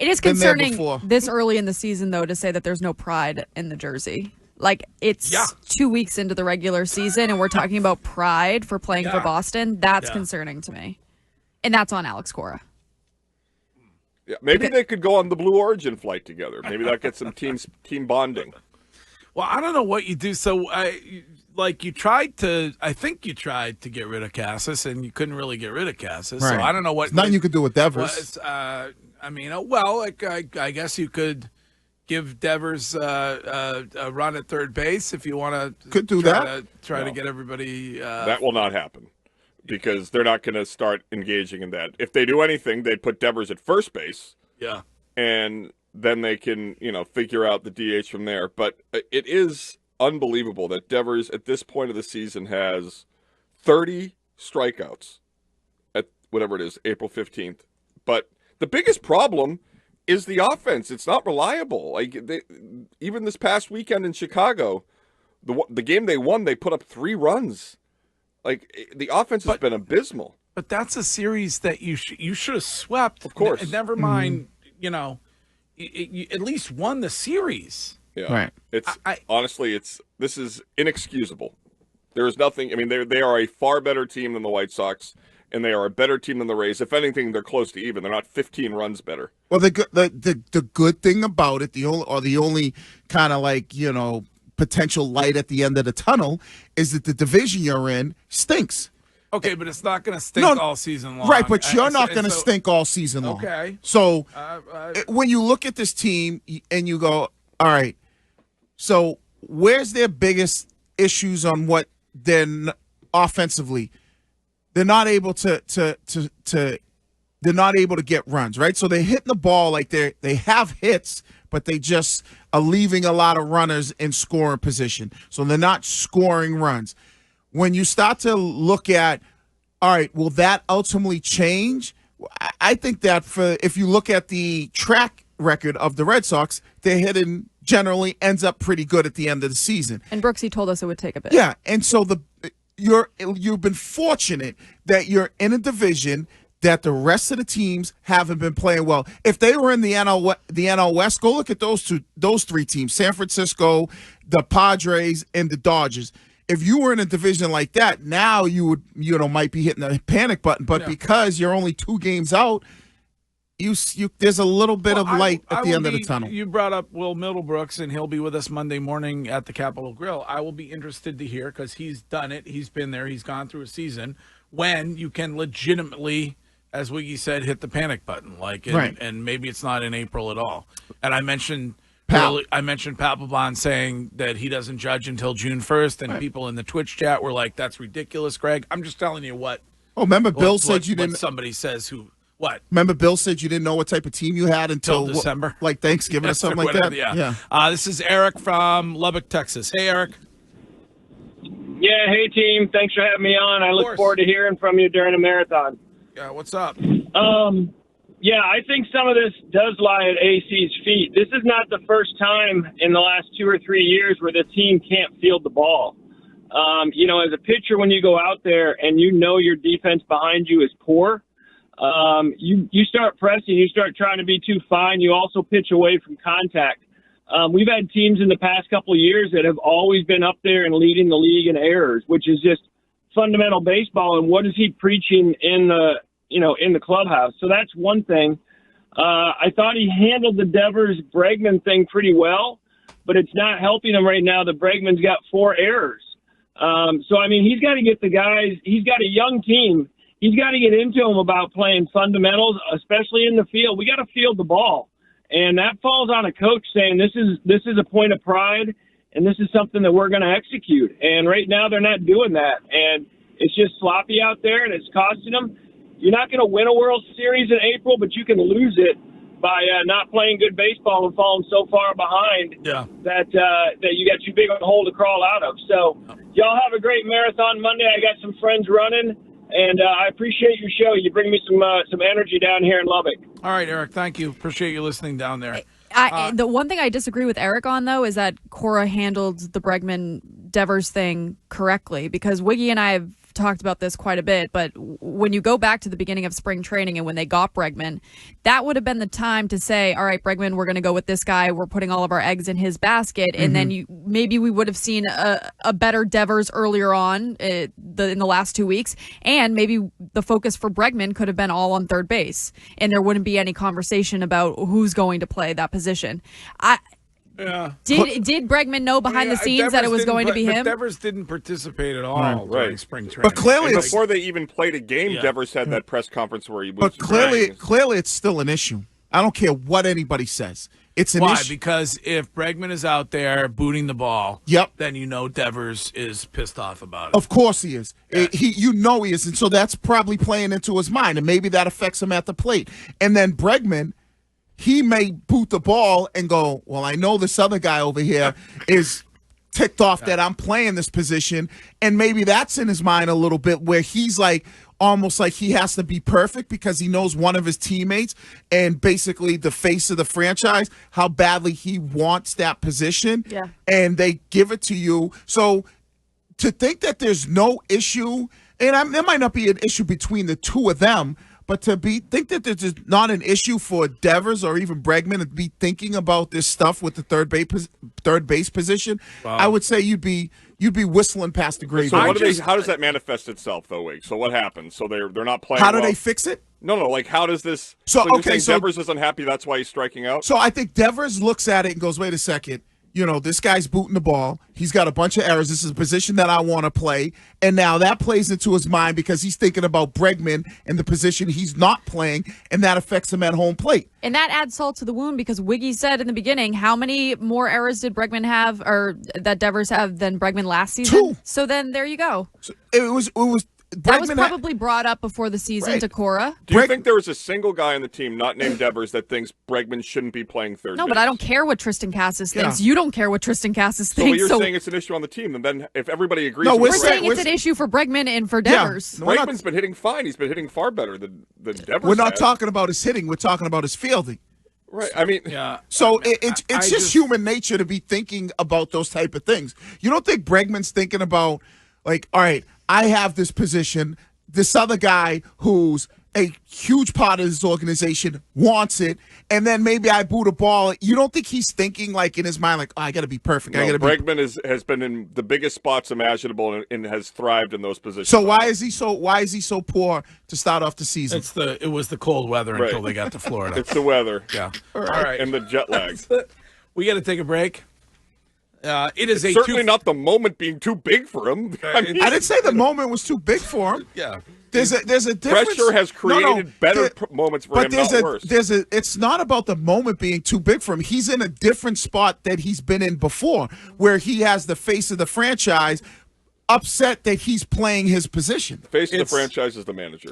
It is concerning this early in the season, though, to say that there's no pride in the jersey. Like, it's 2 weeks into the regular season, and we're talking about pride for playing for Boston. That's concerning to me. And that's on Alex Cora. Yeah, maybe they could go on the Blue Origin flight together. Maybe that gets some team bonding. Well, I don't know what you do. So, I think you tried to get rid of Casas, and you couldn't really get rid of Casas. Right. So I don't know what. There's nothing you could do with Devers. I guess you could give Devers a run at third base if you want to. Could do that. Try to get everybody. That will not happen. Because they're not going to start engaging in that. If they do anything, they'd put Devers at first base. Yeah. And then they can, figure out the DH from there. But it is unbelievable that Devers, at this point of the season, has 30 strikeouts at whatever it is, April 15th. But the biggest problem is the offense. It's not reliable. Even this past weekend in Chicago, the game they won, they put up 3 runs. The offense has been abysmal. But that's a series that you should have swept. Of course. Never mind, you at least won the series. Yeah. Right. Honestly, this is inexcusable. There is nothing. I mean, they are a far better team than the White Sox, and they are a better team than the Rays. If anything, they're close to even. They're not 15 runs better. Well, the good thing about it, the only kind of potential light at the end of the tunnel is that the division you're in stinks. Okay, but it's not going to stink all season long. Right, but you're not going to stink all season long. Okay. So when you look at this team and you go, all right, so where's their biggest issues on what then offensively? They're not able to they're not able to get runs, right? So they're hitting the ball they have hits, but they just are leaving a lot of runners in scoring position. So they're not scoring runs. When you start to look at, all right, will that ultimately change? I think that if you look at the track record of the Red Sox, their hitting generally ends up pretty good at the end of the season. And Brooksy told us it would take a bit. Yeah, and so you've been fortunate that you're in a division that the rest of the teams haven't been playing well. If they were in the NL West, go look at those 3 teams: San Francisco, the Padres, and the Dodgers. If you were in a division like that, now you would might be hitting the panic button. But because you're only 2 games out, there's a little bit of light at the end of the tunnel. You brought up Will Middlebrooks, and he'll be with us Monday morning at the Capitol Grill. I will be interested to hear, because he's done it. He's been there. He's gone through a season when you can legitimately, as Wiggy said, hit the panic button. And maybe it's not in April at all. And I mentioned Papelbon saying that he doesn't judge until June 1st, and people in the Twitch chat were like, "That's ridiculous, Greg." I'm just telling you what. Oh, remember Bill said you didn't. Somebody says who. What? Remember Bill said you didn't know what type of team you had until December, like Thanksgiving or something like that. Yeah. This is Eric from Lubbock, Texas. Hey, Eric. Yeah. Hey, team. Thanks for having me on. I look forward to hearing from you during the marathon. Yeah. What's up? Yeah, I think some of this does lie at AC's feet. This is not the first time in the last 2 or 3 years where the team can't field the ball. As a pitcher, when you go out there and your defense behind you is poor, you start pressing, you start trying to be too fine. You also pitch away from contact. We've had teams in the past couple of years that have always been up there and leading the league in errors, which is just fundamental baseball. And what is he preaching in the clubhouse? So that's one thing. I thought he handled the Devers-Bregman thing pretty well, but it's not helping him right now. The Bregman's got 4 errors. He's got to get the guys. He's got a young team. He's got to get into them about playing fundamentals, especially in the field. We got to field the ball. And that falls on a coach saying this is a point of pride, and this is something that we're going to execute. And right now they're not doing that. And it's just sloppy out there, and it's costing them. You're not going to win a World Series in April, but you can lose it by not playing good baseball and falling so far behind that you got too big of a hole to crawl out of. So y'all have a great marathon Monday. I got some friends running, and I appreciate your show. You bring me some energy down here in Lubbock. All right, Eric, thank you. Appreciate you listening down there. The one thing I disagree with Eric on, though, is that Cora handled the Bregman-Devers thing correctly, because Wiggy and I have talked about this quite a bit, but when you go back to the beginning of spring training and when they got Bregman, that would have been the time to say, all right, Bregman, we're going to go with this guy. We're putting all of our eggs in his basket. And then maybe we would have seen a better Devers earlier on in the last 2 weeks. And maybe the focus for Bregman could have been all on third base. And there wouldn't be any conversation about who's going to play that position. Did Bregman know behind the scenes that it was going to be him? Devers didn't participate at all during spring training. But clearly, before they even played a game, Devers had that press conference where he was. But clearly, it's still an issue. I don't care what anybody says. It's an issue. Why? Because if Bregman is out there booting the ball, then you know Devers is pissed off about it. Of course he is. Yeah. He is, and so that's probably playing into his mind, and maybe that affects him at the plate. And then Bregman, he may boot the ball and go, well, I know this other guy over here is ticked off that I'm playing this position, and maybe that's in his mind a little bit where he's like almost like he has to be perfect because he knows one of his teammates and basically the face of the franchise, how badly he wants that position, and they give it to you. So to think that there's no issue, and there might not be an issue between the two of them, but to think that there's not an issue for Devers or even Bregman to be thinking about this stuff with the third base position, I would say you'd be whistling past the grave. So how does that manifest itself, though, Wig? So what happens? So they're not playing. How do they fix it? No, like how does this? So Devers is unhappy. That's why he's striking out. So I think Devers looks at it and goes, "Wait a second. You know, this guy's booting the ball. He's got a bunch of errors. This is a position that I want to play." And now that plays into his mind because he's thinking about Bregman and the position he's not playing, and that affects him at home plate. And that adds salt to the wound because Wiggy said in the beginning, how many more errors did Bregman have or that Devers have than Bregman last season? 2. So then there you go. So it was that was probably brought up before the season to Cora. Do you think there was a single guy on the team, not named Devers, that thinks Bregman shouldn't be playing third base? No, but I don't care what Tristan Casas thinks. You don't care what Tristan Casas thinks. So you're saying it's an issue on the team, and then if everybody agrees, we're saying it's an issue for Bregman and for Devers. Bregman's been hitting fine. He's been hitting far better than Devers. We're not talking about his hitting. We're talking about his fielding. Right. I mean, So it's just human nature to be thinking about those type of things. You don't think Bregman's thinking about, like, all right, I have this position. This other guy who's a huge part of this organization wants it, and then maybe I boot a ball. You don't think he's thinking like in his mind, like, oh, I got to be perfect. No, Bregman has been in the biggest spots imaginable and has thrived in those positions. So why is he so poor to start off the season? It was the cold weather until they got to Florida. It's the weather. Yeah. All right. And the jet lag. We got to take a break. It's certainly not the moment being too big for him. I didn't say the moment was too big for him. There's a difference. Pressure has created better moments for him, not worse. It's not about the moment being too big for him. He's in a different spot that he's been in before, where he has the face of the franchise upset that he's playing his position. The face of the franchise is the manager.